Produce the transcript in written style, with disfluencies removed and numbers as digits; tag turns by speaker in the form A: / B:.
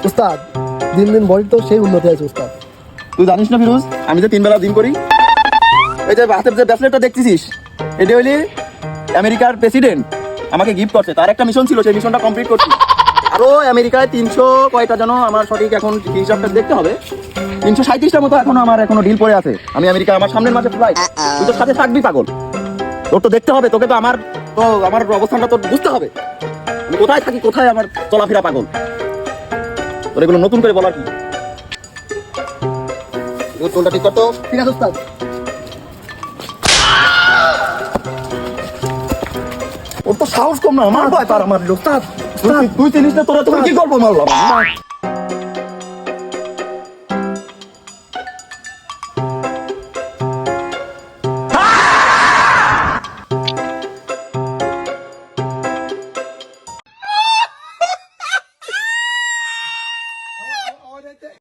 A: উস্তাদ দিন দিন বডি তো সেই উন্নতি আছে উস্তাদ।
B: তুই জানিস না ফিরোজ, আমি যে 3 বেলা জিম করি। এই যে হাতের যে ব্রেসলেটটা দেখতেছিস, এটা হইলে আমেরিকার প্রেসিডেন্ট আমাকে গিফট করছে। তার একটা মিশন ছিল, সেই মিশনটা কমপ্লিট করছি। আরো আমেরিকায় 300 কয়টা যেন, আমার সঠিক এখন হিসাবটা দেখতে হবে, 337টার মতো এখনো আমার এখনো ডিল পড়ে আছে। আমি আমেরিকা, আমার সামনের মাসে ফ্লাইট। তুই তোর সাথে থাকবি পাগল, তোর তো দেখতে হবে, তোকে তো আমার অবস্থানটা তোর বুঝতে হবে। আমি কোথায় থাকি, কোথায় আমার চলাফেরা পাগল, তোর এগুলো নতুন করে বলার কি? চুলটা ঠিক করতো।
A: ঠিক আছে উস্তাদ।
B: ওর তো সাহস কম না, আমার ভয় পার আমার উস্তাদ। তুই চিনিস না, তোরা কি করবো মারলাম।